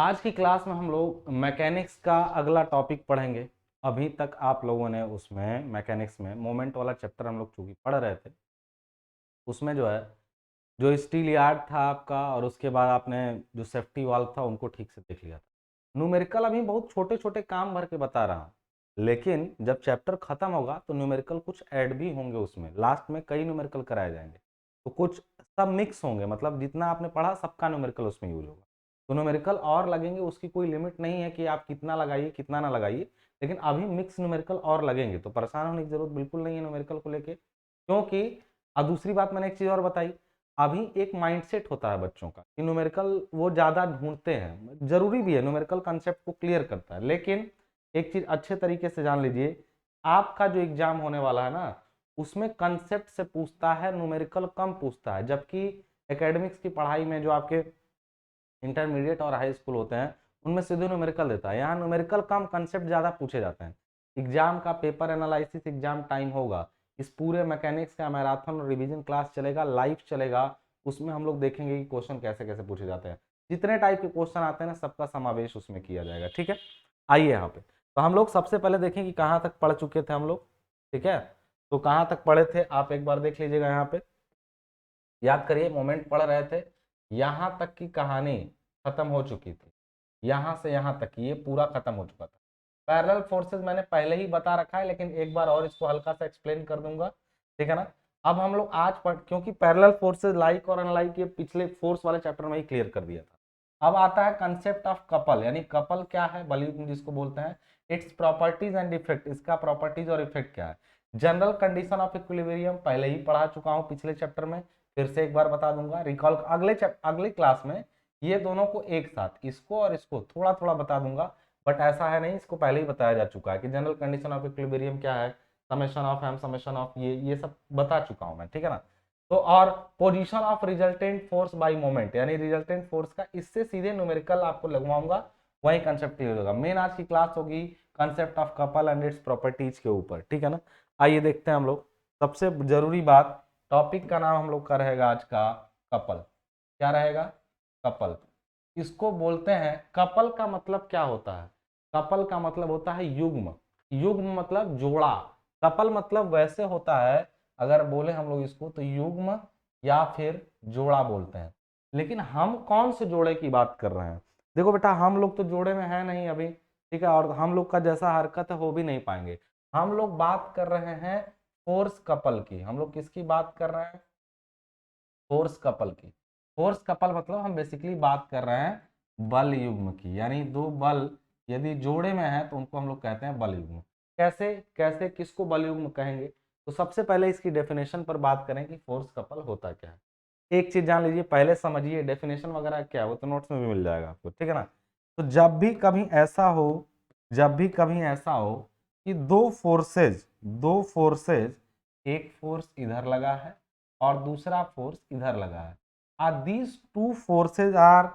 आज की क्लास में हम लोग मैकेनिक्स का अगला टॉपिक पढ़ेंगे। अभी तक आप लोगों ने उसमें मैकेनिक्स में मोमेंट वाला चैप्टर हम लोग चूंकि पढ़ रहे थे, उसमें जो है जो स्टील यार्ड था आपका और उसके बाद आपने जो सेफ्टी वाल्व था उनको ठीक से देख लिया था। न्यूमेरिकल अभी बहुत छोटे छोटे काम भर के बता रहा हूँ, लेकिन जब चैप्टर खत्म होगा तो न्यूमेरिकल कुछ ऐड भी होंगे, उसमें लास्ट में कई न्यूमेरिकल कराए जाएंगे, तो कुछ सब मिक्स होंगे, मतलब जितना आपने पढ़ा सबका न्यूमेरिकल उसमें यूज होगा। तो न्यूमेरिकल और लगेंगे, उसकी कोई लिमिट नहीं है कि आप कितना लगाइए कितना ना लगाइए, लेकिन अभी मिक्स न्यूमेरिकल और लगेंगे, तो परेशान होने की जरूरत बिल्कुल नहीं है न्यूमेरिकल को लेके, क्योंकि और दूसरी बात मैंने एक चीज और बताई, अभी एक माइंडसेट होता है बच्चों का कि न्यूमेरिकल वो ज्यादा ढूंढते हैं, जरूरी भी है, न्यूमेरिकल कंसेप्ट को क्लियर करता है, लेकिन एक चीज अच्छे तरीके से जान लीजिए, आपका जो एग्जाम होने वाला है ना, उसमें कंसेप्ट से पूछता है, न्यूमेरिकल कम पूछता है, जबकि एकेडमिक्स की पढ़ाई में जो आपके इंटरमीडिएट और हाई स्कूल होते हैं उनमें सीधे न्यूमेरिकल देता है, यहाँ न्यूमेरिकल कम कंसेप्ट ज्यादा पूछे जाते हैं। एग्जाम का पेपर एनालिसिस एग्जाम टाइम होगा, इस पूरे मैकेनिक्स का मैराथन और रिवीजन क्लास चलेगा, लाइव चलेगा, उसमें हम लोग देखेंगे कि क्वेश्चन कैसे कैसे पूछे जाते हैं, जितने टाइप के क्वेश्चन आते हैं ना सबका समावेश उसमें किया जाएगा। ठीक है, आइए यहाँ पे तो हम लोग सबसे पहले देखें कि कहाँ तक पढ़ चुके थे हम लोग। ठीक है, तो कहाँ तक पढ़े थे आप एक बार देख लीजिएगा, यहाँ पे याद करिए, मोमेंट पढ़ रहे थे, यहां तक की कहानी खत्म हो चुकी थी, यहां से यहां तक ये पूरा खत्म हो चुका था। पैरेलल फोर्सेस मैंने पहले ही बता रखा है, लेकिन एक बार और इसको हल्का सा एक्सप्लेन कर दूंगा, ठीक है ना। अब हम लोग आज पढ़, क्योंकि पैरेलल फोर्सेस लाइक और अनलाइक ये पिछले फोर्स वाले चैप्टर में ही क्लियर कर दिया था। अब आता है कंसेप्ट ऑफ कपल, यानी कपल क्या है, बलयुग्म जिसको बोलते हैं, इट्स प्रॉपर्टीज एंड इफेक्ट, इसका प्रॉपर्टीज और इफेक्ट क्या है। जनरल कंडीशन ऑफ इक्विलिब्रियम पहले ही पढ़ा चुका हूं पिछले चैप्टर में, फिर से एक बार बता दूंगा, रिकॉल अगले क्लास में ये दोनों को एक साथ, इसको और इसको थोड़ा थोड़ा बता दूंगा, बट ऐसा है नहीं, इसको पहले ही बताया जा चुका है कि जनरल कंडीशन ऑफ इक्विलिब्रियम क्या है, summation of M, summation of ये सब बता चुका हूं मैं, ठीक है ना। तो और position of resultant force by moment, यानी रिजल्टेंट फोर्स का इससे सीधे न्यूमेरिकल आपको लगवाऊंगा, वही कंसेप्ट यूज होगा। मेन आज की क्लास होगी concept of couple and its properties के ऊपर, ठीक है ना। आइए देखते हैं हम लोग, सबसे जरूरी बात, टॉपिक का नाम हम लोग का रहेगा आज का कपल। क्या रहेगा? कपल। इसको बोलते हैं, कपल का मतलब क्या होता है? कपल का मतलब होता है युग्म, युग्म मतलब जोड़ा, कपल मतलब वैसे होता है, अगर बोले हम लोग इसको तो युग्म या फिर जोड़ा बोलते हैं। लेकिन हम कौन से जोड़े की बात कर रहे हैं? देखो बेटा, हम लोग तो जोड़े में है नहीं अभी, ठीक है, और हम लोग का जैसा हरकत है हो भी नहीं पाएंगे। हम लोग बात कर रहे हैं फोर्स कपल की। हम लोग किसकी बात कर रहे हैं? फोर्स कपल की। फोर्स कपल मतलब हम बेसिकली बात कर रहे हैं बल युग्म की, यानी दो बल यदि जोड़े में है तो उनको हम लोग कहते हैं बल युग्म। कैसे कैसे किसको बल युग्म कहेंगे? तो सबसे पहले इसकी डेफिनेशन पर बात करें कि फोर्स कपल होता क्या है। एक चीज जान लीजिए, पहले समझिए डेफिनेशन वगैरह क्या है, वो तो नोट्स में भी मिल जाएगा आपको, ठीक है ना। तो जब भी कभी ऐसा हो, जब भी कभी ऐसा हो कि दो फोर्सेज, एक फोर्स इधर लगा है और दूसरा फोर्स इधर लगा है, are these two forces are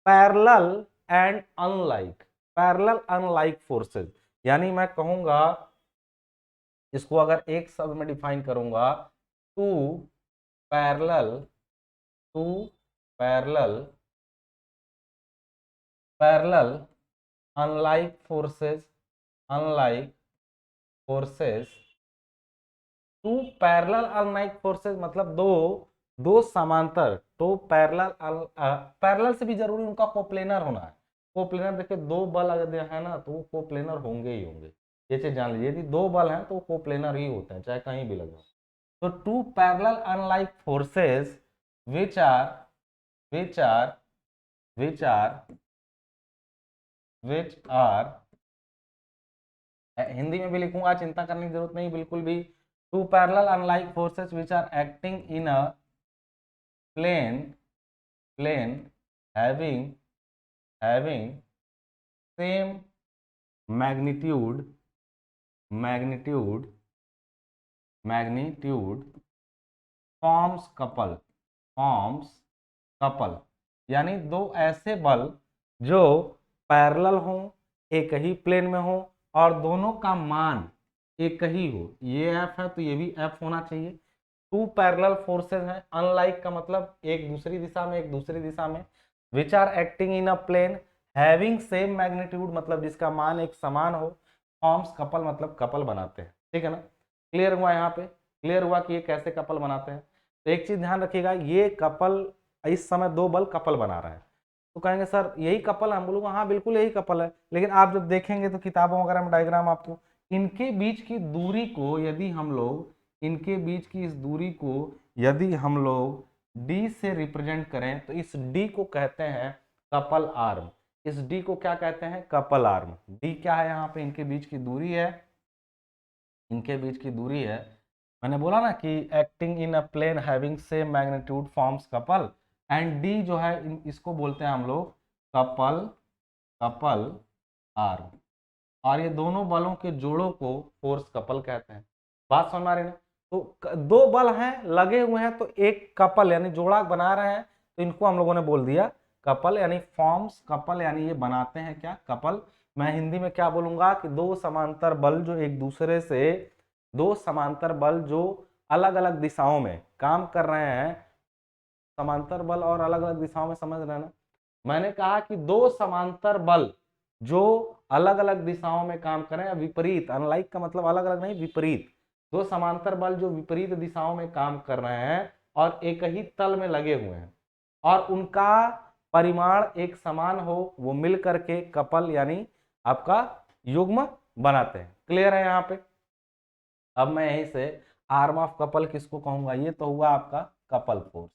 parallel and unlike, parallel unlike forces, यानी मैं कहूंगा इसको अगर एक शब्द में डिफाइन करूंगा, two parallel, two parallel, parallel unlike forces, unlike forces, two parallel unlike forces मतलब दो दो समांतर, तो पैरेलल, पैरेलल से भी जरूरी उनका कोप्लेनर होना है। कोप्लेनर देखिए, दो बल अगर है ना तो वो कोप्लेनर होंगे ही होंगे, ये चीज जान लीजिए, यदि दो बल हैं तो वो कोप्लेनर ही होते हैं चाहे कहीं भी लगे। तो two parallel unlike forces which are which are which are which are Hindi में भी लिखूंगा, चिंता करने की जरूरत नहीं बिल्कुल भी। Two parallel unlike forces which are acting in a plane having same magnitude magnitude magnitude forms couple, यानी दो ऐसे बल जो पैरेलल हो, एक ही प्लेन में हो और दोनों का मान एक ही हो, ये एफ है तो ये भी एफ होना चाहिए। टू पैरेलल फोर्सेज हैं, अनलाइक का मतलब एक दूसरी दिशा में, एक दूसरी दिशा में, which are acting in a plane, having same magnitude मतलब जिसका मान एक समान हो, फॉर्म्स कपल मतलब कपल बनाते हैं, ठीक है ना। क्लियर हुआ यहाँ पे, क्लियर हुआ कि ये कैसे कपल बनाते हैं। तो एक चीज ध्यान रखिएगा, ये कपल इस समय दो बल कपल बना रहे हैं, तो कहेंगे सर यही कपल है, हम बोलूंगा हाँ बिल्कुल यही कपल है। लेकिन आप जब देखेंगे तो किताबों वगैरह में डायग्राम आपको इनके बीच की दूरी को यदि हम लोग, इनके बीच की इस दूरी को यदि हम लोग d से रिप्रेजेंट करें तो इस d को कहते हैं कपल आर्म। इस d को क्या कहते हैं, कपल आर्म। d क्या है, यहाँ पे इनके बीच की दूरी है, इनके बीच की दूरी है। मैंने बोला ना कि acting in a plane having same magnitude forms couple, and D जो है इसको बोलते हैं हम लोग कपल, कपल आर्म। और ये दोनों बलों के जोड़ों को फोर्स कपल कहते हैं। बात समझ में आ रही है ना। तो दो बल हैं लगे हुए हैं तो एक कपल यानी जोड़ा बना रहे हैं, तो इनको हम लोगों ने बोल दिया कपल, यानी फॉर्म्स कपल, यानी ये बनाते हैं क्या, कपल। मैं हिंदी में क्या बोलूंगा कि दो समांतर बल जो एक दूसरे से, दो समांतर बल जो अलग अलग दिशाओं में काम कर रहे हैं, समांतर बल और अलग अलग दिशाओं में, समझ रहे हैं ना। मैंने कहा कि दो समांतर बल जो अलग अलग दिशाओं में काम करें, विपरीत, अनलाइक का मतलब अलग अलग नहीं, विपरीत, दो समांतर बल जो विपरीत दिशाओं में काम कर रहे हैं और एक ही तल में लगे हुए हैं और उनका परिमाण एक समान हो, वो मिल करके कपल यानी आपका युग्म बनाते हैं। क्लियर है यहाँ पे। अब मैं यहीं से आर्म ऑफ कपल किसको कहूंगा, ये तो हुआ आपका कपल फोर्स,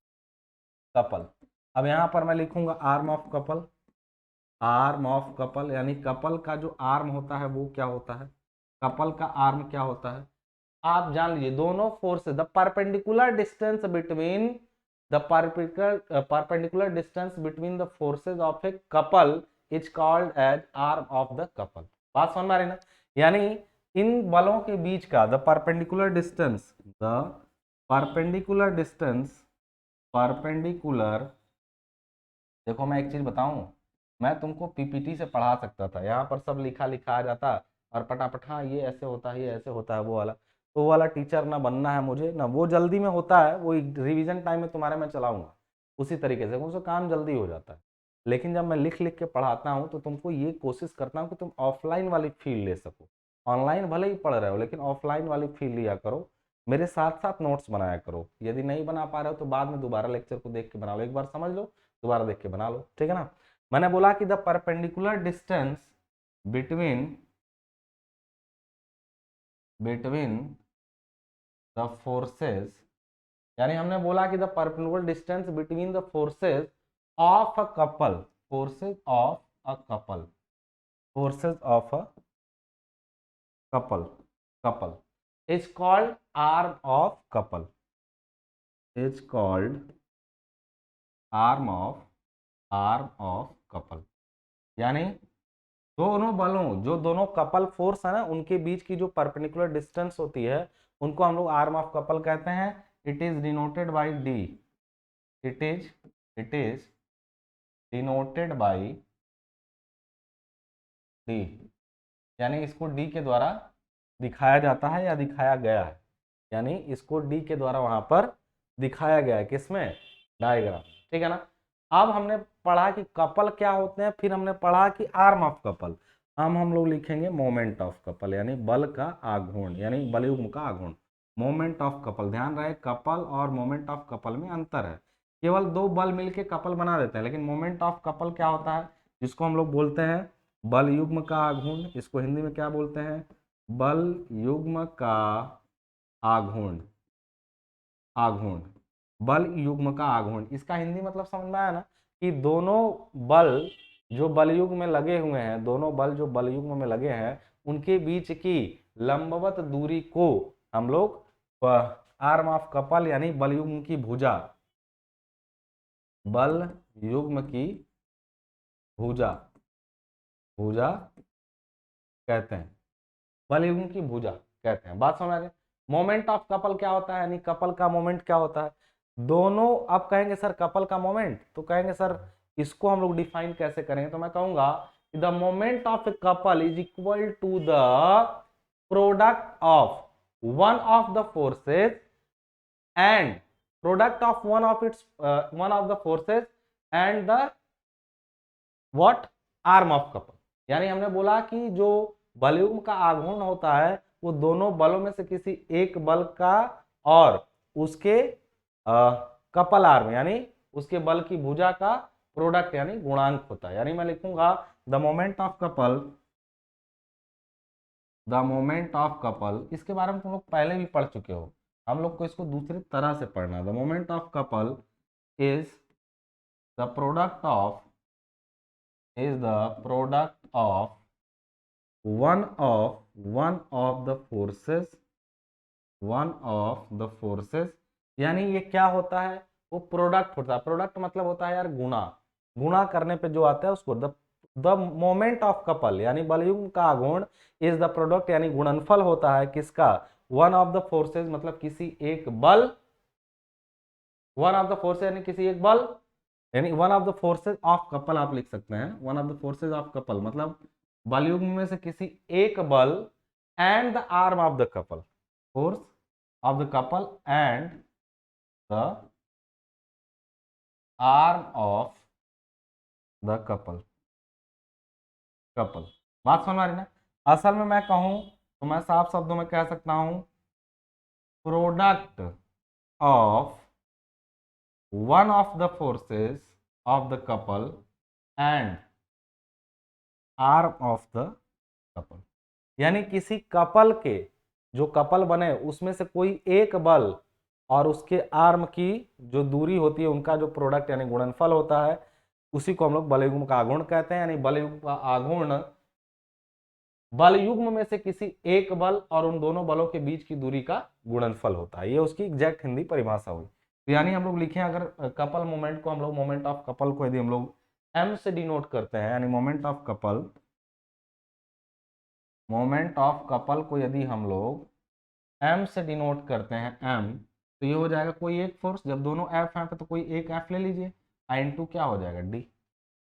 कपल। अब यहां पर मैं लिखूंगा arm of couple, arm of couple यानी कपल का जो आर्म होता है वो क्या होता है, कपल का आर्म क्या होता है, आप जान लीजिए दोनों forces, the perpendicular distance between, the perpendicular distance between the forces of a couple is called as arm of the couple. बात समझ में आ रही ना। यानी इन बलों के बीच का the perpendicular distance, the perpendicular distance, perpendicular, देखो मैं एक चीज बताऊं, मैं तुमको पीपीटी से पढ़ा सकता था, यहाँ पर सब लिखा लिखा आ जाता और पटापट हाँ ये ऐसे होता है, ये ऐसे होता है, वो वाला, तो वो वाला टीचर ना बनना है मुझे, ना वो जल्दी में होता है, वो रिवीजन टाइम में तुम्हारे मैं चलाऊंगा उसी तरीके से, उससे काम जल्दी हो जाता है। लेकिन जब मैं लिख लिख के पढ़ाता हूँ तो तुमको ये कोशिश करता हूँ कि तुम ऑफलाइन वाली फील ले सको। ऑनलाइन भले ही पढ़ रहे हो लेकिन ऑफलाइन वाली फील लिया करो, मेरे साथ साथ नोट्स बनाया करो। यदि नहीं बना पा रहे हो तो बाद में दोबारा लेक्चर को देख के बना लो, एक बार समझ लो दोबारा देख के बना लो, ठीक है ना। मैंने बोला कि the perpendicular distance between, between the forces, यानी हमने बोला कि the perpendicular distance between the forces of a couple, forces of a couple, forces of a couple, couple is called arm of couple, is called arm of, arm of couple. यानी दोनों बलों, जो दोनों couple force है ना, उनके बीच की जो परपेंडिकुलर डिस्टेंस होती है उनको हम लोग आर्म ऑफ कपल कहते हैं। It is denoted by D, it is denoted by D, यानी इसको डी के द्वारा दिखाया जाता है या दिखाया गया है, यानी इसको डी के द्वारा वहां पर दिखाया गया है, किसमें, डायग्राम, ठीक है ना। अब हमने पढ़ा कि कपल क्या होते हैं, फिर हमने पढ़ा कि आर्म ऑफ कपल। हम लोग लिखेंगे मोमेंट ऑफ कपल, यानी बल का आघूर्ण, यानी बलयुग्म का आघूर्ण, मोमेंट ऑफ कपल। ध्यान रहे कपल और मोमेंट ऑफ कपल में अंतर है, केवल दो बल मिलके कपल बना देते हैं, लेकिन मोमेंट ऑफ कपल क्या होता है, जिसको हम लोग बोलते हैं बल युग्म का आघूर्ण, इसको हिंदी में क्या बोलते हैं, बल युग्म का आघूर्ण, आघूर्ण, बल युग्म का आघूर्ण। इसका हिंदी मतलब समझ में आया ना, कि दोनों बल जो बलयुग्म में लगे हुए हैं, दोनों बल जो बलयुग्म में लगे हैं उनके बीच की लंबवत दूरी को हम लोग आर्म ऑफ कपल यानी बलयुग्म की भुजा, बल युग्म की भुजा, भुजा कहते हैं, बलयुग्म की भुजा कहते हैं। बात समझ आ रही है। मोमेंट ऑफ कपल क्या होता है, यानी कपल का मोमेंट क्या होता है, दोनों, आप कहेंगे सर कपल का मोमेंट, तो कहेंगे सर इसको हम लोग डिफाइन कैसे करेंगे, तो मैं कहूंगा the moment of a couple is equal to the product of one of the forces and product of one of the forces and the what, arm of couple, यानी हमने बोला कि जो बलयुग्म का आघूर्ण होता है वो दोनों बलों में से किसी एक बल का और उसके कपल आर्म यानी उसके बल की भुजा का प्रोडक्ट यानी गुणांक होता है। यानी मैं लिखूंगा the moment of couple, the moment of couple, इसके बारे में तुम लोग पहले भी पढ़ चुके हो, हम लोग को इसको दूसरी तरह से पढ़ना है। The moment of couple is the product of, is the product of one of the forces, one of the forces, यानी ये क्या होता है, वो प्रोडक्ट होता है। प्रोडक्ट मतलब होता है यार गुणा, गुणा करने पे जो आता है उसको द मोमेंट ऑफ कपल यानी बलयुग्म का आघूर्ण इज द प्रोडक्ट यानी गुणनफल होता है किसका, वन ऑफ द फोर्सेज मतलब किसी एक बल, वन ऑफ द फोर्सेज यानी किसी एक बल, यानी one of the forces of couple आप लिख सकते हैं, one of the forces of couple मतलब बलयुग्म में से किसी एक बल and the arm of the couple, force of the couple and the arm of the couple, couple बात समझ आ रही ना। असल में मैं कहूं तो मैं साफ शब्दों में कह सकता हूं product of one of the forces of the couple and arm of the couple, यानी किसी कपल के जो कपल बने उसमें से कोई एक बल और उसके आर्म की जो दूरी होती है उनका जो प्रोडक्ट यानी गुणनफल होता है उसी को हम लोग बलयुग्म का आघूर्ण कहते हैं। यानी बलयुग्म का आघूर्ण बल युग्म में से किसी एक बल और उन दोनों बलों के बीच की दूरी का गुणनफल होता है, ये उसकी एग्जैक्ट हिंदी परिभाषा हुई। तो यानी हम लोग लिखे अगर कपल मोमेंट को हम लोग मोमेंट ऑफ कपल को यदि हम लोग एम से डिनोट करते हैं यानी moment of couple, moment of couple को यदि हम लोग एम से डिनोट करते हैं एम, तो ये हो जाएगा कोई एक फोर्स, जब दोनों एफ हैं तो कोई एक एफ ले लीजिए, इंटू क्या हो जाएगा डी,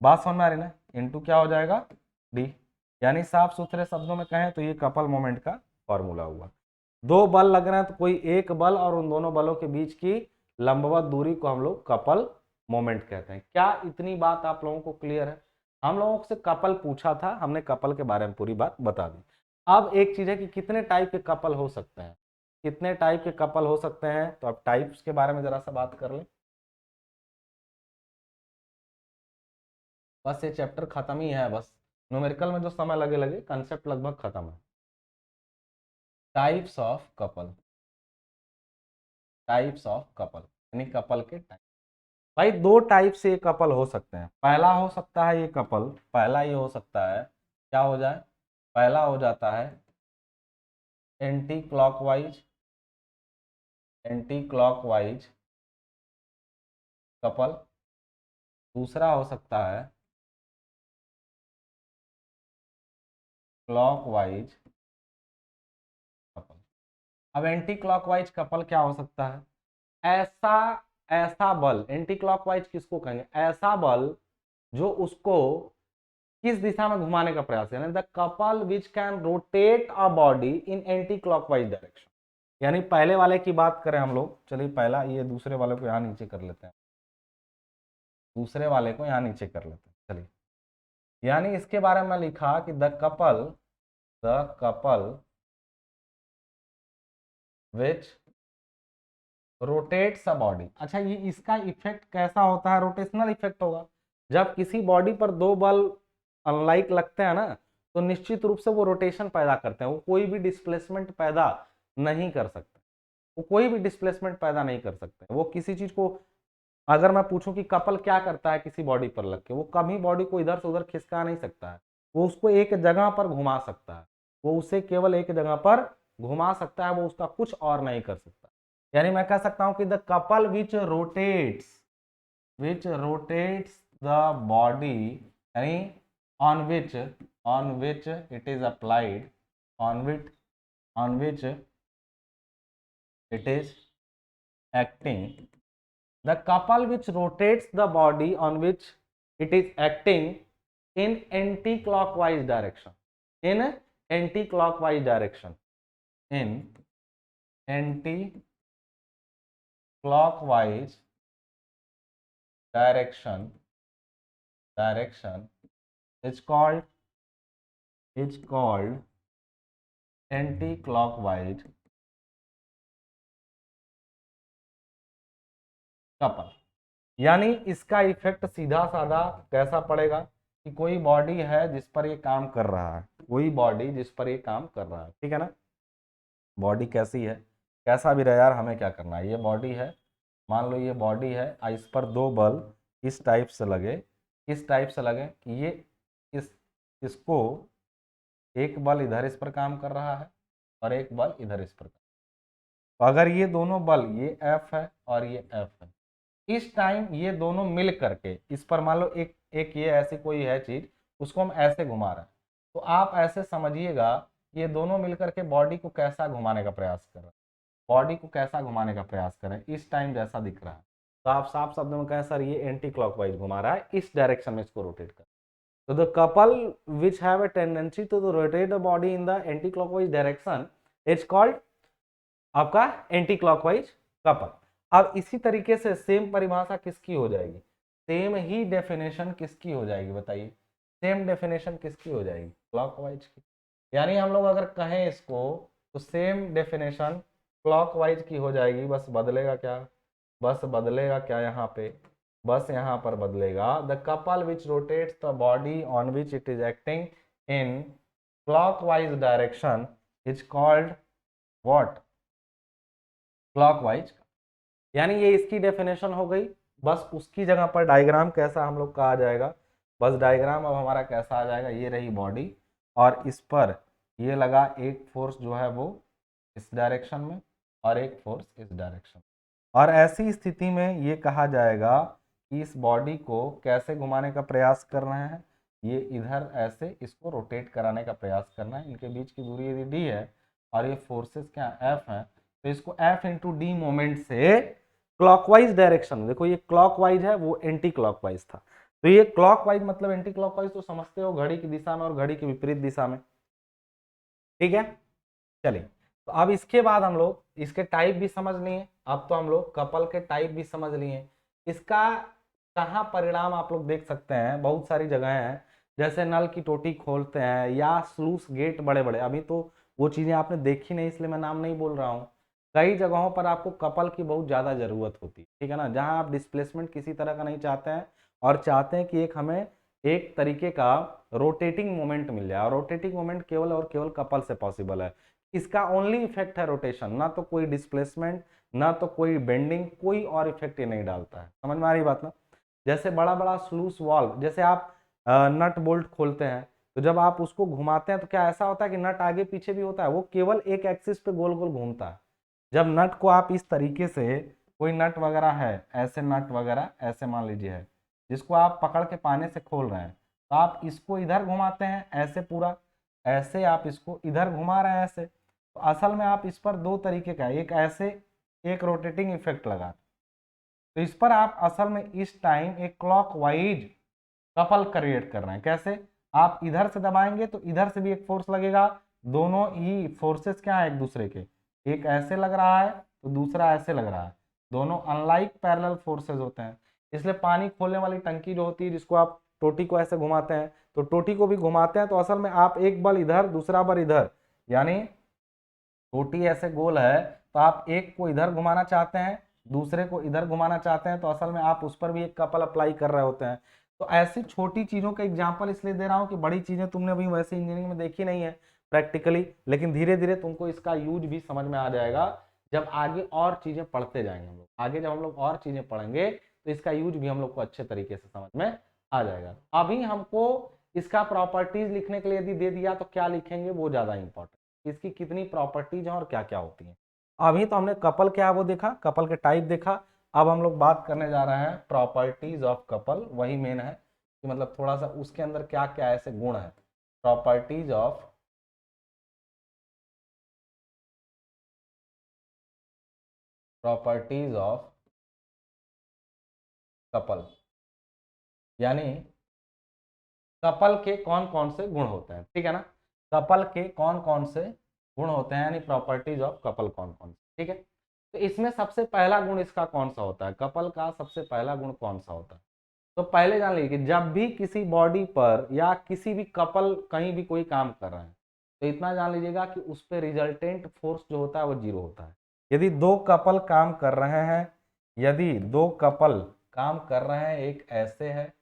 बात समझ में आ रही ना, इंटू क्या हो जाएगा डी। यानी साफ सुथरे शब्दों में कहें तो ये कपल मोमेंट का फॉर्मूला हुआ। दो बल लग रहे हैं तो कोई एक बल और उन दोनों बलों के बीच की लंबवत दूरी को हम लोग कपल मोमेंट कहते हैं। क्या इतनी बात आप लोगों को क्लियर है? हम लोगों से कपल पूछा था, हमने कपल के बारे में पूरी बात बता दी। अब एक चीज है कि कितने टाइप के कपल हो सकते हैं, कितने टाइप के कपल हो सकते हैं, तो अब टाइप्स के बारे में जरा सा बात कर लें। बस ये चैप्टर खत्म ही है, बस न्यूमेरिकल में जो समय लगे लगे, कंसेप्ट लगभग खत्म है। Types of couple, types of couple यानी कपल के टाइप। भाई दो टाइप से ये कपल हो सकते हैं। पहला हो सकता है ये कपल, पहला ये हो सकता है क्या हो जाए, पहला हो जाता है anti clockwise, anti clockwise couple. दूसरा हो सकता है क्लॉकवाइज कपल। अब एंटी क्लॉकवाइज कपल क्या हो सकता है, ऐसा ऐसा बल, एंटी क्लॉकवाइज किसको कहेंगे, ऐसा बल जो उसको किस दिशा में घुमाने का प्रयास है, यानी the couple which can rotate a body in anti clockwise direction. यानी पहले वाले की बात करें हम लोग, चलिए पहला ये दूसरे वाले को यहाँ नीचे कर लेते हैं, दूसरे वाले को यहाँ नीचे कर लेते हैं चलिए। यानी इसके बारे में लिखा कि the couple which rotates a body. अच्छा ये इसका इफेक्ट कैसा होता है, रोटेशनल इफेक्ट होगा। जब किसी बॉडी पर दो बल अनलाइक लगते हैं ना तो निश्चित रूप से वो रोटेशन पैदा करते हैं, वो कोई भी डिस्प्लेसमेंट पैदा नहीं कर सकते, वो कोई भी डिस्प्लेसमेंट पैदा नहीं कर सकते। वो किसी चीज को, अगर मैं पूछूं कि कपल क्या करता है किसी बॉडी पर लग के, वो कभी बॉडी को इधर से उधर खिसका नहीं सकता है, वो उसको एक जगह पर घुमा सकता है, वो उसे केवल एक जगह पर घुमा सकता है, वो उसका कुछ और नहीं कर सकता। यानी मैं कह सकता हूं कि the couple which rotates the body यानी on which it is applied, on which it is acting, the couple which rotates the body on which it is acting in anti-clockwise direction, in anti-clockwise direction, in anti-clockwise direction, is called anti clockwise couple. यानी इसका effect सीधा साधा कैसा पड़ेगा कि कोई body है जिस पर ये काम कर रहा है, कोई बॉडी जिस पर ये काम कर रहा है, ठीक है ना। बॉडी कैसी है, कैसा भी रहे यार, हमें क्या करना है, ये बॉडी है, मान लो ये बॉडी है, इस पर दो बल इस टाइप से लगे, किस टाइप से लगे कि ये इस इसको एक बल इधर इस पर काम कर रहा है और एक बल इधर इस पर। तो अगर ये दोनों बल, ये F है और ये F है, इस टाइम ये दोनों मिल करके इस पर मान लो एक एक ये ऐसी कोई है चीज, उसको हम ऐसे घुमा रहे हैं, तो आप ऐसे समझिएगा ये दोनों मिलकर के बॉडी को कैसा घुमाने का प्रयास कर रहे हैं, बॉडी को कैसा घुमाने का प्रयास कर रहे हैं, इस टाइम जैसा दिख रहा है। तो आप साफ शब्दों में कहें सर ये एंटी क्लॉकवाइज घुमा रहा है, इस डायरेक्शन में इसको रोटेट कर। तो the couple which have a tendency to rotate the body in the anti clockwise direction is called आपका एंटी क्लॉकवाइज कपल। अब इसी तरीके से सेम परिभाषा किसकी हो जाएगी, सेम ही डेफिनेशन किसकी हो जाएगी, बताइए, सेम डेफिनेशन किसकी हो जाएगी, क्लॉकवाइज की। यानी हम लोग अगर कहें इसको तो सेम डेफिनेशन क्लॉकवाइज की हो जाएगी, बस बदलेगा क्या, बस बदलेगा क्या यहाँ पे, बस यहाँ पर बदलेगा the couple which rotates the body on which it is acting in clockwise direction is called what, clockwise. यानी ये इसकी डेफिनेशन हो गई, बस उसकी जगह पर डायग्राम कैसा हम लोग का आ जाएगा, बस डायग्राम अब हमारा कैसा आ जाएगा, ये रही बॉडी और इस पर ये लगा एक फोर्स जो है वो इस डायरेक्शन में और एक फोर्स इस डायरेक्शन, और ऐसी स्थिति में ये कहा जाएगा कि इस बॉडी को कैसे घुमाने का प्रयास कर रहे हैं, ये इधर ऐसे इसको रोटेट कराने का प्रयास करना है, इनके बीच की दूरी यदि डी है और ये फोर्सेस क्या एफ है, तो इसको एफ इंटू डी मोमेंट से क्लॉकवाइज डायरेक्शन में, देखो ये क्लॉकवाइज है वो एंटी क्लॉकवाइज था, तो ये क्लॉकवाइज मतलब एंटी क्लॉकवाइज तो समझते हो घड़ी की दिशा में और घड़ी की विपरीत दिशा में, ठीक है। चलिए तो अब इसके बाद हम लोग इसके टाइप भी समझ लिए, अब तो हम लोग कपल के टाइप भी समझ लिए। इसका कहाँ परिणाम आप लोग देख सकते हैं, बहुत सारी जगह हैं, जैसे नल की टोटी खोलते हैं या स्लूस गेट बड़े बड़े, अभी तो वो चीजें आपने देखी नहीं इसलिए मैं नाम नहीं बोल रहा हूँ, कई जगहों पर आपको कपल की बहुत ज्यादा जरूरत होती है, ठीक है ना, जहाँ आप डिस्प्लेसमेंट किसी तरह का नहीं चाहते हैं और चाहते हैं कि एक हमें एक तरीके का रोटेटिंग मोमेंट मिल जाए, और रोटेटिंग मोमेंट केवल और केवल कपल से पॉसिबल है। इसका ओनली इफेक्ट है रोटेशन, ना तो कोई डिस्प्लेसमेंट ना तो कोई बेंडिंग, कोई और इफेक्ट ये नहीं डालता है, समझ में आ रही बात ना। जैसे बड़ा बड़ा स्लूस वाल्व, जैसे आप नट बोल्ट खोलते हैं तो जब आप उसको घुमाते हैं तो क्या ऐसा होता है कि नट आगे पीछे भी होता है, वो केवल एक एक्सिस पे गोल गोल घूमता है। जब नट को आप इस तरीके से, कोई नट वगैरह है, ऐसे नट वगैरह ऐसे मान लीजिए है, जिसको आप पकड़ के पाने से खोल रहे हैं, तो आप इसको इधर घुमाते हैं ऐसे पूरा, ऐसे आप इसको इधर घुमा रहे हैं ऐसे, तो असल में आप इस पर दो तरीके का, एक ऐसे एक रोटेटिंग इफेक्ट लगा, तो इस पर आप असल में इस टाइम एक क्लॉकवाइज कपल क्रिएट कर रहे हैं। कैसे, आप इधर से दबाएंगे तो इधर से भी एक फोर्स लगेगा, दोनों ही फोर्सेस क्या है एक दूसरे के, एक ऐसे लग रहा है तो दूसरा ऐसे लग रहा है, दोनों अनलाइक पैरेलल फोर्सेस होते हैं। इसलिए पानी खोलने वाली टंकी जो होती है, जिसको आप टोटी को ऐसे घुमाते हैं, तो टोटी को भी घुमाते हैं तो असल में आप एक बल इधर दूसरा बल इधर, यानी टोटी ऐसे गोल है तो आप एक को इधर घुमाना चाहते हैं दूसरे को इधर घुमाना चाहते हैं, तो असल में आप उस पर भी एक कपल अप्लाई कर रहे होते हैं। तो ऐसी छोटी चीजों का एग्जांपल इसलिए दे रहा हूं कि बड़ी चीजें तुमने अभी वैसे इंजीनियरिंग में देखी नहीं है प्रैक्टिकली, लेकिन धीरे धीरे तुमको इसका यूज भी समझ में आ जाएगा जब आगे और चीजें पढ़ते जाएंगे हम लोग, आगे जब हम लोग और चीजें पढ़ेंगे तो इसका यूज भी हम लोग को अच्छे तरीके से समझ में आ जाएगा। अभी हमको इसका प्रॉपर्टीज लिखने के लिए यदि दे दिया तो क्या लिखेंगे वो ज्यादा इंपॉर्टेंट, इसकी कितनी प्रॉपर्टीज हैं और क्या क्या होती हैं। अभी तो हमने कपल क्या है वो देखा, कपल के टाइप देखा, अब हम लोग बात करने जा रहे हैं प्रॉपर्टीज ऑफ कपल, वही मेन है कि मतलब थोड़ा सा उसके अंदर क्या क्या ऐसे गुण है, प्रॉपर्टीज ऑफ कपल, यानी कपल के कौन कौन से गुण होते हैं, ठीक है ना, कपल के कौन कौन से गुण होते हैं, यानी प्रॉपर्टीज ऑफ कपल कौन कौन से, ठीक है। तो इसमें सबसे पहला गुण इसका कौन सा होता है, कपल का सबसे पहला गुण कौन सा होता है, तो पहले जान लीजिए कि जब भी किसी बॉडी पर या किसी भी कपल कहीं भी कोई काम कर रहे हैं तो इतना जान लीजिएगा कि उस पर रिजल्टेंट फोर्स जो होता है वो जीरो होता है। यदि दो कपल काम कर रहे हैं, यदि दो कपल काम कर रहे हैं, एक ऐसे है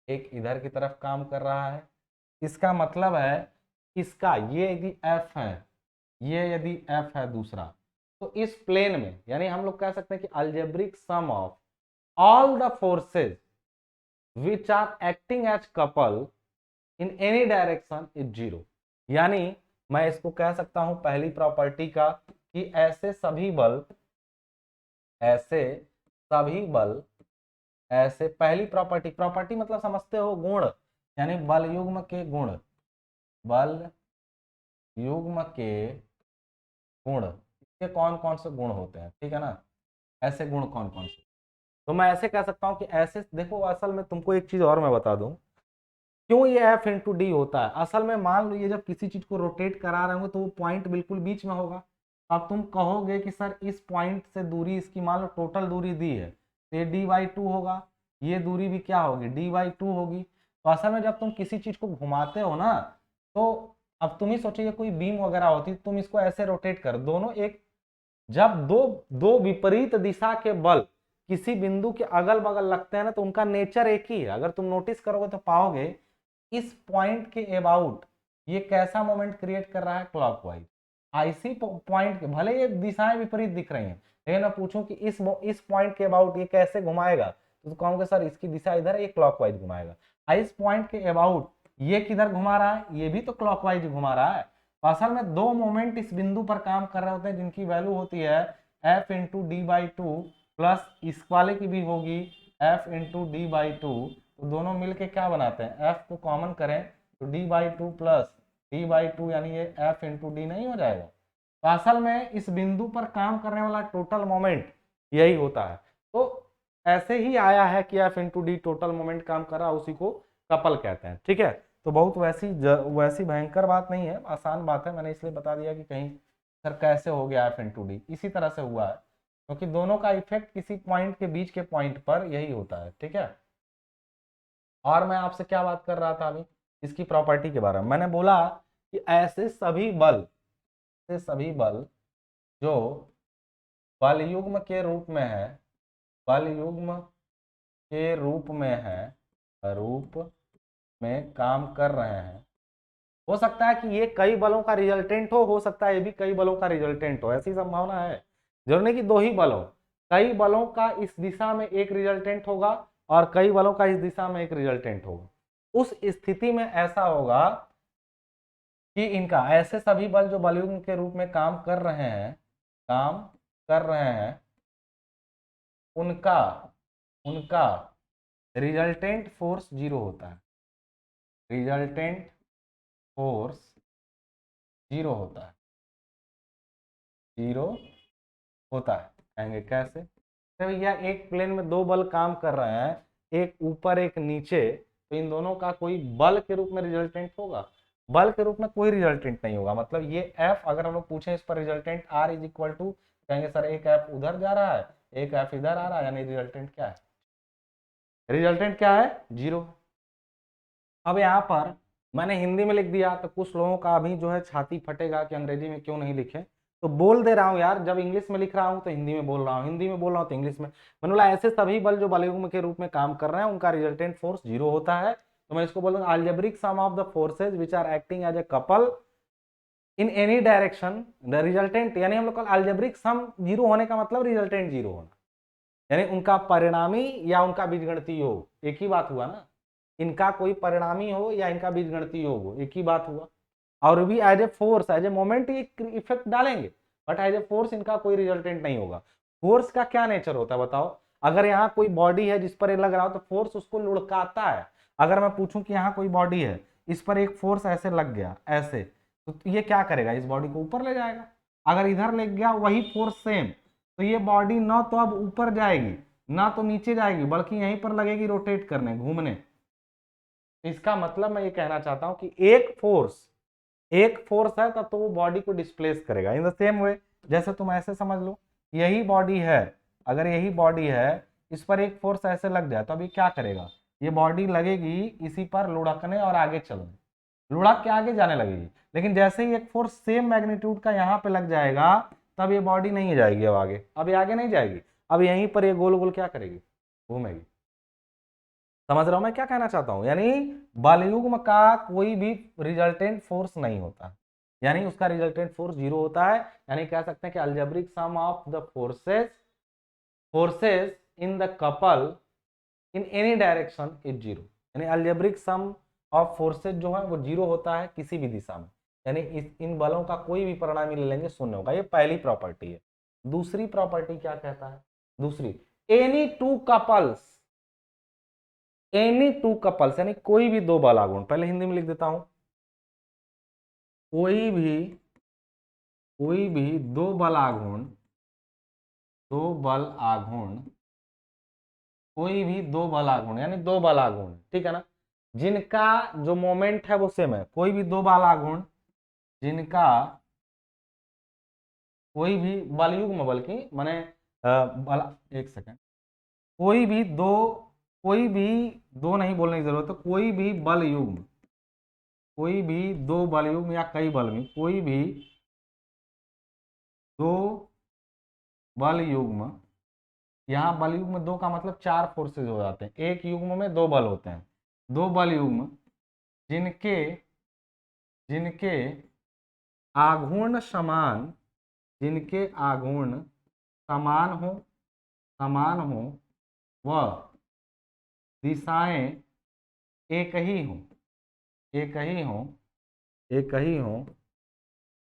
एक इधर की तरफ काम कर रहा है, इसका मतलब है इसका ये यदि एफ है, ये यदि एफ है दूसरा, तो इस प्लेन में यानी हम लोग कह सकते हैं कि algebraic sum of all the forces which are acting as couple in any direction is zero. यानी मैं इसको कह सकता हूं पहली प्रॉपर्टी का कि ऐसे सभी बल, ऐसे सभी बल, ऐसे पहली प्रॉपर्टी, प्रॉपर्टी मतलब समझते हो गुण, यानी बल युग्म के गुण, बल युग्म के गुण, इसके कौन कौन से गुण होते हैं, ठीक है ना, ऐसे गुण कौन कौन से। तो मैं ऐसे कह सकता हूं कि ऐसे देखो, असल में तुमको एक चीज और मैं बता दूं क्यों ये एफ इंटू डी होता है। असल में मान लो ये जब किसी चीज को रोटेट करा रहे होंगे तो वो पॉइंट बिल्कुल बीच में होगा। अब तुम कहोगे कि सर इस पॉइंट से दूरी इसकी मान लो टोटल दूरी दी है तो ये डी बाई टू होगा, ये दूरी भी क्या होगी, डी बाई टू होगी। तो असल में जब तुम किसी चीज को घुमाते हो ना, तो अब तुम ही सोचिए कोई बीम वगैरह होती, तुम इसको ऐसे रोटेट कर, दोनों एक, जब दो दो विपरीत दिशा के बल किसी बिंदु के अगल बगल लगते हैं ना तो उनका नेचर एक ही है। अगर तुम नोटिस करोगे तो पाओगे इस पॉइंट के अबाउट ये कैसा मोमेंट क्रिएट कर रहा है, क्लॉकवाइज। इसी पॉइंट के भले ये दिशाएं विपरीत दिख रही हैं, लेकिन मैं पूछूं कि इस पॉइंट के अबाउट ये कैसे घुमाएगा तो कहूंगा सर इसकी दिशा इधर है, ये क्लॉकवाइज घुमाएगा। इस पॉइंट के अबाउट ये किधर घुमा रहा है, ये भी तो क्लॉकवाइज घुमा रहा है। तो असल में दो मोमेंट इस बिंदु पर काम कर रहे होते हैं जिनकी वैल्यू होती है F into D by two plus इस वाले की भी होगी F into D by two. तो दोनों मिलके क्या बनाते हैं, एफ को कॉमन करें तो D by two plus D by two, यानी ये एफ इंटू डी नहीं हो जाएगा। तो असल में इस बिंदु पर काम करने वाला टोटल मोमेंट यही होता है। तो ऐसे ही आया है कि F into D total moment काम कर रहा है, उसी को कपल कहते हैं, ठीक है। तो बहुत वैसी भयंकर बात नहीं है, आसान बात है, मैंने इसलिए बता दिया कि कहीं सर कैसे हो गया एफ इंटू डी, इसी तरह से हुआ है क्योंकि दोनों का इफेक्ट किसी पॉइंट के बीच के पॉइंट पर यही होता है, ठीक है। और मैं आपसे क्या बात कर रहा था अभी, इसकी प्रॉपर्टी के बारे में मैंने बोला कि ऐसे सभी बल, ऐसे सभी बल जो बल युग्म के रूप में है, बल युग्म के रूप में है, रूप में काम कर रहे हैं, हो सकता है कि ये कई बलों का रिजल्टेंट हो सकता है ये भी कई बलों का रिजल्टेंट हो, ऐसी संभावना है। जरूर नहीं कि दो ही बल हो, कई बलों का इस दिशा में एक रिजल्टेंट होगा और कई बलों का इस दिशा में एक रिजल्टेंट होगा। उस स्थिति में ऐसा होगा कि इनका ऐसे सभी बल जो बलयुग्म के रूप में काम कर रहे हैं, काम कर रहे हैं, उनका उनका रिजल्टेंट फोर्स जीरो होता है, रिजल्टेंट फोर्स जीरो होता है, जीरो होता है। कहेंगे कैसे, तो भैया एक प्लेन में दो बल काम कर रहे हैं, एक ऊपर एक नीचे, तो इन दोनों का कोई बल के रूप में रिजल्टेंट होगा, बल के रूप में कोई रिजल्टेंट नहीं होगा। मतलब ये एफ अगर हम लोग पूछें इस पर resultant R is equal to, कहेंगे सर एक एफ उधर जा रहा है एक एफ इधर आ रहा है, यानी रिजल्टेंट क्या है, रिजल्टेंट क्या है, जीरो। अब यहाँ पर मैंने हिंदी में लिख दिया तो कुछ लोगों का अभी जो है छाती फटेगा कि अंग्रेजी में क्यों नहीं लिखे, तो बोल दे रहा हूँ यार, जब इंग्लिश में लिख रहा हूँ तो हिंदी में बोल रहा हूँ, हिंदी में बोल रहा हूँ तो इंग्लिश में। मैंने बोला ऐसे सभी बल जो बलयुग्म के रूप में काम कर रहे हैं उनका रिजल्टेंट फोर्स जीरो होता है। तो मैं इसको बोलूंगा algebraic sum of the forces which are acting as a couple in any direction the resultant, यानी हम लोग का अलजेब्रिक सम जीरो होने का मतलब रिजल्टेंट जीरो होना, यानी उनका परिणामी या उनका बीजगणितीय योग एक ही बात हुआ ना, इनका कोई परिणामी हो या इनका बीजगणितीय योग हो एक ही बात हुआ। और भी as a force as a moment effect डालेंगे, बट एज ए फोर्स इनका कोई रिजल्टेंट नहीं होगा। फोर्स का क्या नेचर होता है बताओ, अगर यहाँ कोई बॉडी है जिस पर ये लग रहा हो तो फोर्स उसको लुढ़काता है। अगर मैं पूछूं कि यहाँ कोई बॉडी है, इस पर एक फोर्स ऐसे लग गया ऐसे, तो ये क्या करेगा, इस बॉडी को ऊपर ले जाएगा। अगर इधर लग गया वही फोर्स सेम, तो ये बॉडी ना तो अब ऊपर जाएगी ना तो नीचे जाएगी, बल्कि यहीं पर लगेगी रोटेट करने, घूमने। इसका मतलब मैं ये कहना चाहता हूं कि एक फोर्स है तब तो वो बॉडी को डिस्प्लेस करेगा। इन द सेम वे जैसे तुम ऐसे समझ लो, यही बॉडी है, अगर यही बॉडी है इस पर एक फोर्स ऐसे लग जाए तो अभी क्या करेगा, ये बॉडी लगेगी इसी पर लुढ़कने और आगे चलने, लुढ़क के आगे जाने लगेगी। लेकिन जैसे ही एक फोर्स सेम मैग्नीट्यूड का यहाँ पे लग जाएगा तब ये बॉडी नहीं जाएगी अब आगे, अब ये आगे नहीं जाएगी, अब यहीं पर ये गोल गोल क्या करेगी, घूमेगी। समझ रहा हूं मैं क्या कहना चाहता हूं, यानी बलयुग्म का कोई भी रिजल्टेंट फोर्स नहीं होता, यानी उसका रिजल्टेंट फोर्स जीरो होता है। यानी कह सकते हैं कि algebraic sum of the forces in the couple in any direction is zero. यानी अलजेब्रिक सम ऑफ फोर्सेज जो है वो जीरो होता है किसी भी दिशा में, यानी इन बलों का कोई भी परिणाम ले लेंगे शून्य होगा। ये पहली प्रॉपर्टी है। दूसरी प्रॉपर्टी क्या कहता है, दूसरी, एनी टू कपल्स यानी कोई भी दो बल आघूर्ण, पहले हिंदी में लिख देता हूं, कोई भी दो बल आघूर्ण, कोई भी दो बल आघूर्ण यानी दो बल आघूर्ण, ठीक है ना, जिनका जो मोमेंट है वो सेम है। कोई भी दो बल आघूर्ण जिनका कोई भी बलयुग्म, बल्कि माने बल, एक सेकेंड, कोई भी दो नहीं बोलने की जरूरत है, कोई भी दो बल युग्म या कई बल में कोई भी दो बल युग्म, यहाँ बल युग्म दो का मतलब चार फोर्सेज हो जाते हैं, एक युग्म में दो बल होते हैं, दो बल युग्म जिनके आघूर्ण समान, हो वह दिशाएं एक ही हो,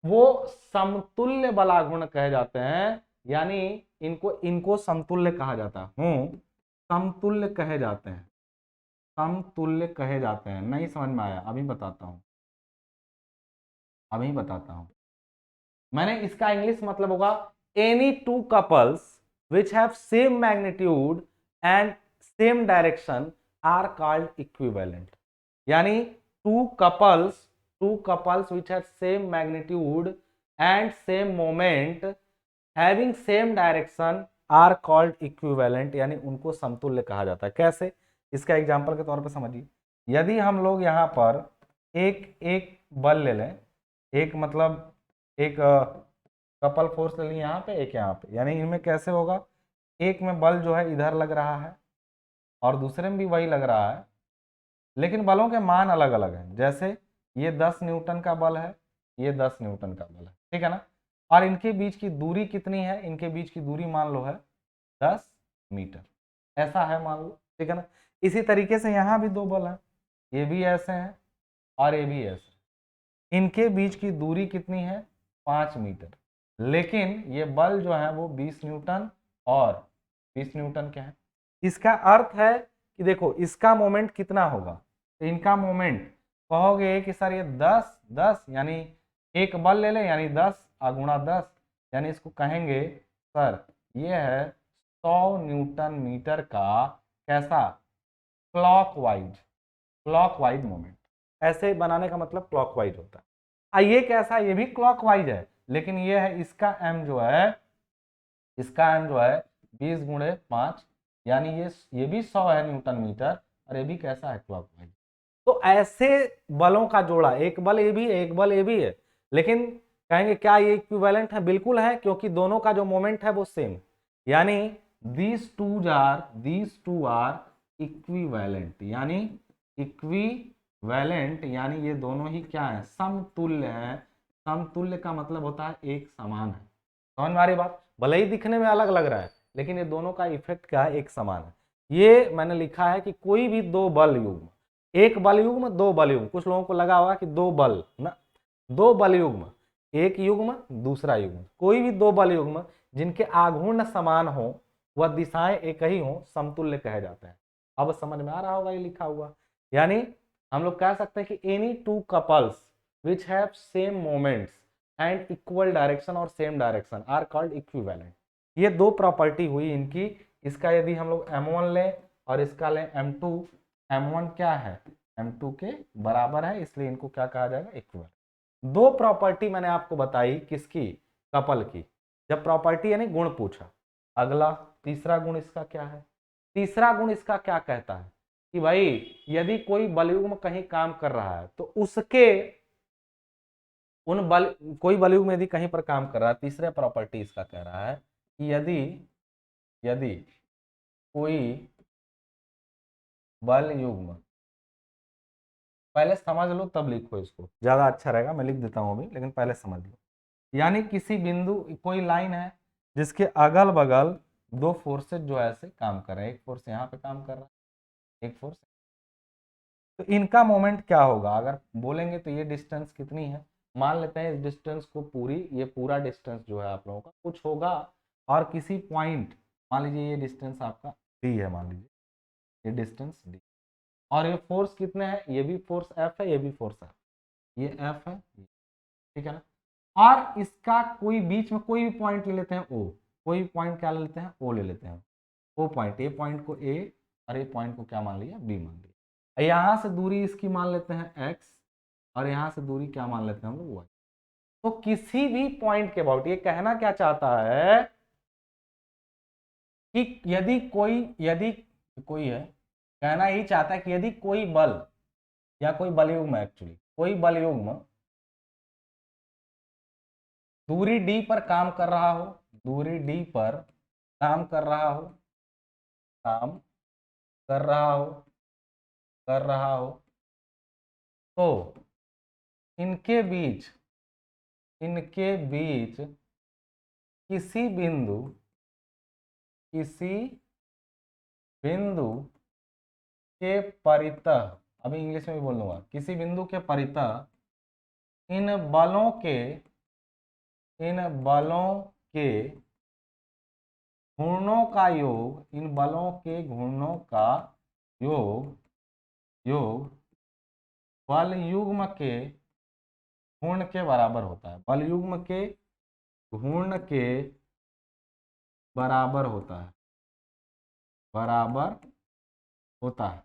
वो समतुल्य बलाघूर्ण कहे जाते हैं। यानी इनको समतुल्य कहा जाता है, समतुल्य कहे जाते हैं। नहीं समझ में आया, अभी बताता हूं। मैंने इसका इंग्लिश मतलब होगा any two couples which have same magnitude and same direction are called equivalent. यानी two couples which have same magnitude and same moment having same direction are called equivalent, यानी उनको समतुल्य कहा जाता है। कैसे, इसका एग्जांपल के तौर पे समझिए, यदि हम लोग यहाँ पर एक बल ले लें, एक मतलब एक कपल फोर्स ले ली यहाँ पे, एक यहाँ पे, यानी इनमें कैसे होगा, एक में बल जो है इधर लग रहा है और दूसरे में भी वही लग रहा है, लेकिन बलों के मान अलग अलग हैं। जैसे ये 10 न्यूटन का बल है, ये 10 न्यूटन का बल है, ठीक है ना, और इनके बीच की दूरी कितनी है, इनके बीच की दूरी मान लो है 10 मीटर, ऐसा है मान लो, ठीक है ना। इसी तरीके से यहाँ भी दो बल हैं, ये भी ऐसे हैं और ये भी ऐसे, इनके बीच की दूरी कितनी है 5 मीटर, लेकिन ये बल जो है वो 20 न्यूटन और 20 न्यूटन के हैं। इसका अर्थ है कि देखो इसका मोमेंट कितना होगा, तो इनका मोमेंट कहोगे कि सर ये 10 यानी एक बल ले लें, यानी 10 गुणा 10, यानी इसको कहेंगे सर ये है 100 न्यूटन मीटर का कैसा क्लॉकवाइज मोमेंट। ऐसे बनाने का मतलब क्लॉकवाइज होता है। ये कैसा, ये भी क्लॉकवाइज है, लेकिन ये है इसका एम जो है 20 गुणे 5, यानी ये भी 100 है न्यूटन मीटर, और ये भी कैसा है क्लॉकवाइज। तो ऐसे बलों का जोड़ा, एक बल ये भी है एक बल ये भी है, लेकिन कहेंगे क्या ये इक्विवेलेंट है, बिल्कुल है, क्योंकि दोनों का जो मोमेंट है वो सेम, यानी these two are इक्विवेलेंट, यानी ये दोनों ही क्या है, समतुल्य है। समतुल्य का मतलब होता है एक समान है। समझ में आ रही बात, भले ही दिखने में अलग लग रहा है लेकिन ये दोनों का इफेक्ट क्या है, एक समान है। ये मैंने लिखा है कि कोई भी दो बल युग्म, एक बल युग्म दो बल युग्म, कुछ लोगों को लगा होगा कि दो बल ना, दो बल युग्म, एक युग्म दूसरा युग्म, कोई भी दो बल युग्म जिनके आघूर्ण समान हो वह दिशाएं एक ही हो, समतुल्य कहे जाते हैं। अब समझ में आ रहा होगा ये लिखा हुआ, यानी हम लोग कह सकते हैं कि any two couples which have same moments and equal direction और same direction are called equivalent. ये दो प्रॉपर्टी हुई इनकी। इसका यदि हम लोग m1 लें और इसका लें m2, m1 क्या है m2 के बराबर है, इसलिए इनको क्या कहा जाएगा, इक्विवेलेंट। दो प्रॉपर्टी मैंने आपको बताई, किसकी, कपल की, जब प्रॉपर्टी यानी गुण पूछा। अगला तीसरा गुण इसका क्या है, तीसरा गुण इसका क्या कहता है, कि भाई यदि कोई बलयुग्म कहीं काम कर रहा है तो उसके उन बल कोई बलयुग्म यदि कहीं पर काम कर रहा है, तीसरा प्रॉपर्टी इसका कह रहा है कि यदि यदि कोई बलयुग्म, पहले समझ लो तब लिखो, इसको ज्यादा अच्छा रहेगा, मैं लिख देता हूं अभी लेकिन पहले समझ लो। यानी किसी बिंदु, कोई लाइन है जिसके अगल बगल दो फोर्सेज जो है ऐसे काम कर रहे हैं, एक फोर्स यहाँ पे काम कर रहा है, एक फोर्स, तो इनका मोमेंट क्या होगा अगर बोलेंगे तो ये डिस्टेंस कितनी है, मान लेते हैं इस डिस्टेंस को पूरी, ये पूरा डिस्टेंस जो है आप लोगों का कुछ होगा, और किसी पॉइंट, मान लीजिए ये डिस्टेंस आपका डी है, मान लीजिए ये डिस्टेंस डी, और ये फोर्स कितने हैं, ये भी फोर्स एफ है, ये भी फोर्स है, ये एफ है, ठीक है ना, और इसका कोई बीच में कोई भी पॉइंट ले लेते हैं ओ, कोई भी पॉइंट क्या ले लेते हैं, ओ ले लेते हैं, ओ पॉइंट, ए पॉइंट को ए और ए पॉइंट को क्या मान लिया, बी मान लिया, यहां से दूरी इसकी मान लेते हैं एक्स, और यहां से दूरी क्या मान लेते हैं हम लोग वाई। तो किसी भी पॉइंट के अबाउट ये कहना क्या चाहता है कि यदि कोई है, कहना ही चाहता है कि यदि कोई बल या कोई बलयुग्म, एक्चुअली कोई बलयुग्म दूरी डी पर काम कर रहा हो, दूरी डी पर काम कर रहा हो, काम कर रहा हो, कर रहा हो, तो इनके बीच किसी बिंदु के परितः, अभी इंग्लिश में भी बोल दूंगा, किसी बिंदु के परितः इन बलों के घूर्णों का योग, इन बलों के घूर्णों का योग बल युग्म के घूर्ण के बराबर होता है, बल युग्म के घूर्ण के बराबर होता है,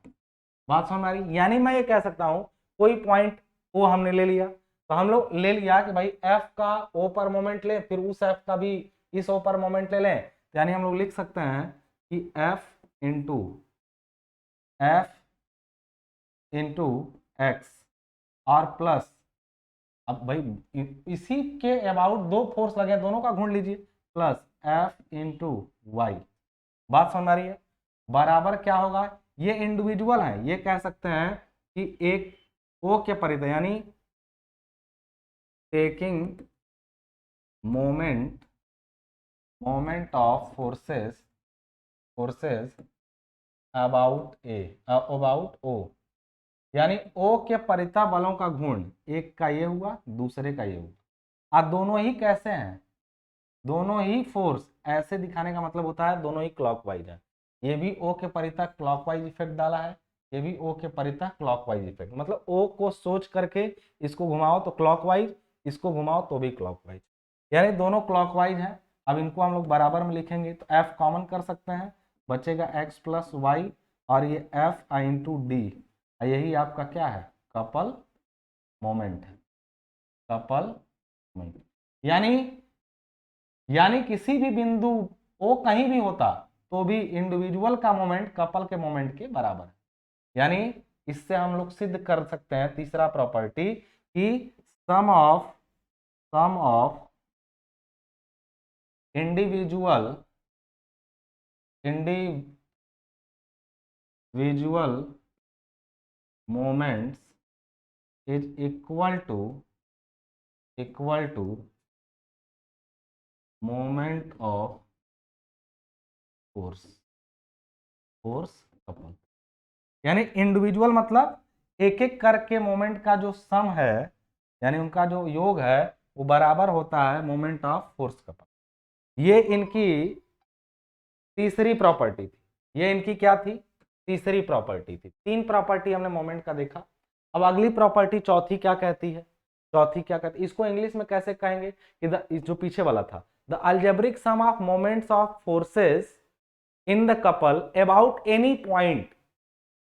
बात समझ आ रही। यानी मैं ये कह सकता हूं कोई पॉइंट ओ हमने ले लिया, तो हम लोग ले लिया कि भाई एफ का ओ पर मोमेंट ले, फिर उस एफ का भी इस ओ पर मोमेंट ले लें, यानी हम लोग लिख सकते हैं कि एफ इंटू एक्स और प्लस, अब भाई इसी के अबाउट दो फोर्स लगे, दोनों का घूर्ण लीजिए, प्लस एफ इंटू वाई, बात समझ आ रही है, बराबर क्या होगा, ये इंडिविजुअल है, ये कह सकते हैं कि एक ओ के परितः, यानी taking moment of forces about O, यानी ओ के परितः बलों का घूर्ण, एक का ये हुआ, दूसरे का ये हुआ, और दोनों ही कैसे हैं, दोनों ही फोर्स, ऐसे दिखाने का मतलब होता है दोनों ही क्लॉकवाइज है, ये भी ओ के परितः क्लॉकवाइज इफेक्ट डाला है, ये भी ओ के परितः क्लॉकवाइज इफेक्ट, मतलब ओ को सोच करके इसको घुमाओ तो क्लॉकवाइज, इसको घुमाओ तो भी क्लॉकवाइज, यानी दोनों क्लॉकवाइज हैं। अब इनको हम लोग बराबर में लिखेंगे तो एफ कॉमन कर सकते हैं, बचेगा एक्स प्लस वाई, और ये एफ आई इंटू डी, यही आपका क्या है, कपल मोमेंट है, कपल मोमेंट, यानी किसी भी बिंदु ओ कहीं भी होता तो भी इंडिविजुअल का मोमेंट कपल के मोमेंट के बराबर है, यानी इससे हम लोग सिद्ध कर सकते हैं तीसरा प्रॉपर्टी कि sum of individual moments is equal to moment of force couple, यानी इंडिविजुअल मतलब एक एक करके मोमेंट का जो सम है, यानी उनका जो योग है वो बराबर होता है मोमेंट ऑफ फोर्स कपल, ये इनकी तीसरी प्रॉपर्टी थी, ये इनकी क्या थी, तीसरी प्रॉपर्टी थी। तीन प्रॉपर्टी हमने मोमेंट का देखा, अब अगली प्रॉपर्टी चौथी क्या कहती है, इसको इंग्लिश में कैसे कहेंगे कि जो पीछे वाला था, the algebraic sum of moments of forces in the couple about any point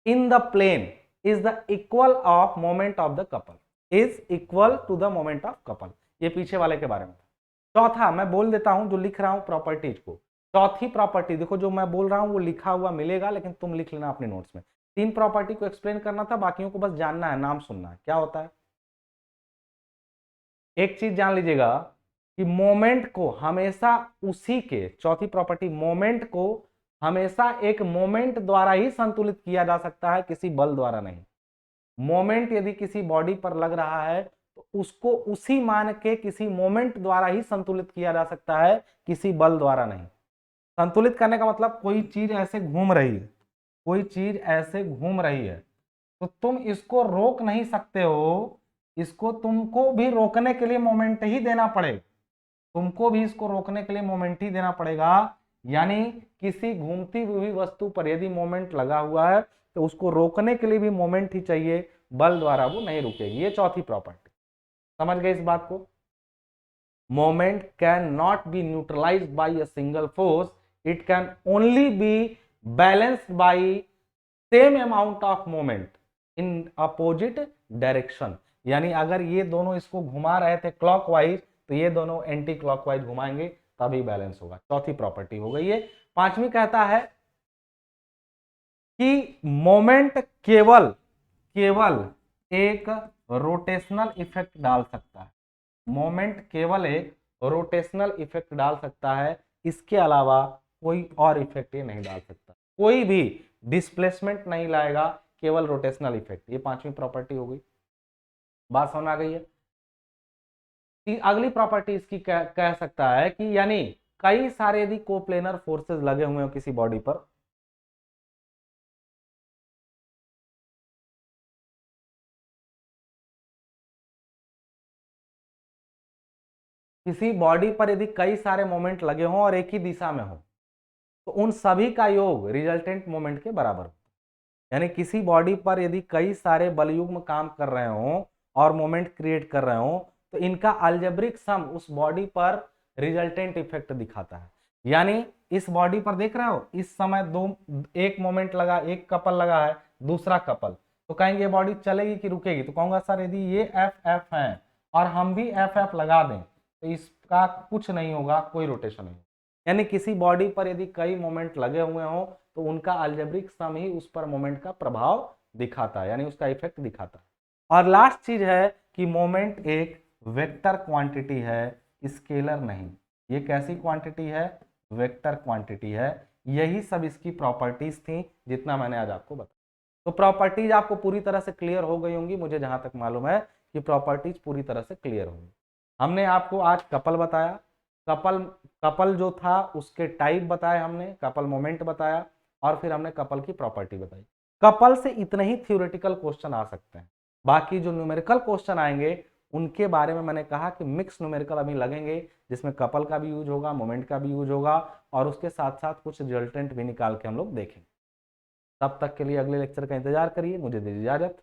in the plane is the equal of moment of the couple, is equal to the moment of couple, ये पीछे वाले के बारे में था। चौथा मैं बोल देता हूं जो लिख रहा हूं प्रॉपर्टीज को, चौथी प्रॉपर्टी देखो, जो मैं बोल रहा हूं वो लिखा हुआ मिलेगा लेकिन तुम लिख लेना अपने नोट्स में, 3 प्रॉपर्टी को एक्सप्लेन करना था, बाकियों को बस जानना है, नाम सुनना है। क्या होता है, एक चीज जान लीजिएगा कि मोमेंट को हमेशा उसी के, चौथी प्रॉपर्टी, मोमेंट को हमेशा एक मोमेंट द्वारा ही संतुलित किया जा सकता है, किसी बल द्वारा नहीं। मोमेंट यदि किसी बॉडी पर लग रहा है तो उसको उसी मान के किसी मोमेंट द्वारा ही संतुलित किया जा सकता है, किसी बल द्वारा नहीं। संतुलित करने का मतलब कोई चीज ऐसे घूम रही है, कोई चीज ऐसे घूम रही है तो तुम इसको रोक नहीं सकते हो, इसको तुमको भी रोकने के लिए मोमेंट ही देना पड़ेगा, तुमको भी इसको रोकने के लिए मोमेंट ही देना पड़ेगा। यानी किसी घूमती हुई वस्तु पर यदि मोमेंट लगा हुआ है तो उसको रोकने के लिए भी मोमेंट ही चाहिए, बल द्वारा वो नहीं रुकेगी। ये चौथी प्रॉपर्टी, समझ गए इस बात को। Moment can not be neutralised by a single force, it can only be balanced by same amount of moment in opposite direction. यानी अगर ये दोनों इसको घुमा रहे थे क्लॉकवाइज तो ये दोनों एंटी क्लॉकवाइज घुमाएंगे तभी बैलेंस होगा। चौथी प्रॉपर्टी हो गई ये। पांचवी कहता है कि मोमेंट केवल केवल एक रोटेशनल इफेक्ट डाल सकता है, मोमेंट केवल एक रोटेशनल इफेक्ट डाल सकता है, इसके अलावा कोई और इफेक्ट ये नहीं डाल सकता, कोई भी डिस्प्लेसमेंट नहीं लाएगा, केवल रोटेशनल इफेक्ट। ये पांचवी प्रॉपर्टी हो गई, बात समझ आ गई है। अगली प्रॉपर्टी इसकी कह सकता है कि यानी कई सारे यदि कोप्लेनर फोर्सेस लगे हुए हो किसी बॉडी पर, किसी बॉडी पर यदि कई सारे मोमेंट लगे हों और एक ही दिशा में हो तो उन सभी का योग रिजल्टेंट मोमेंट के बराबर होता है। यानी किसी बॉडी पर यदि कई सारे बलयुग्म काम कर रहे हों और मोमेंट क्रिएट कर रहे हों तो इनका अलजेब्रिक सम उस बॉडी पर रिजल्टेंट इफेक्ट दिखाता है। यानी इस बॉडी पर देख रहे हो इस समय एक मोमेंट लगा, एक कपल लगा है, दूसरा कपल, तो कहेंगे ये बॉडी चलेगी कि रुकेगी, तो कहूंगा सर यदि ये एफ एफ है और हम भी एफ एफ लगा दें तो इसका कुछ नहीं होगा, कोई रोटेशन नहीं। यानी किसी बॉडी पर यदि कई मोमेंट लगे हुए हों तो उनका अलजेब्रिक सम ही उस पर मोमेंट का प्रभाव दिखाता है, यानी उसका इफेक्ट दिखाता है। और लास्ट चीज है कि मोमेंट एक वेक्टर क्वांटिटी है, स्केलर नहीं। ये कैसी क्वांटिटी है, वेक्टर क्वांटिटी है। यही सब इसकी प्रॉपर्टीज थी जितना मैंने आज आपको बताया। तो प्रॉपर्टीज आपको पूरी तरह से क्लियर हो गई होंगी, मुझे जहां तक मालूम है कि प्रॉपर्टीज पूरी तरह से क्लियर होंगी। हमने आपको आज कपल बताया, कपल कपल जो था उसके टाइप बताए हमने, कपल मोमेंट बताया और फिर हमने कपल की प्रॉपर्टी बताई। कपल से इतने ही थ्योरेटिकल क्वेश्चन आ सकते हैं, बाकी जो न्यूमेरिकल क्वेश्चन आएंगे उनके बारे में मैंने कहा कि मिक्स न्यूमेरिकल अभी लगेंगे, जिसमें कपल का भी यूज होगा, मोमेंट का भी यूज होगा और उसके साथ साथ कुछ रिजल्टेंट भी निकाल के हम लोग देखेंगे। तब तक के लिए अगले लेक्चर का इंतजार करिए, मुझे दीजिए इजाजत।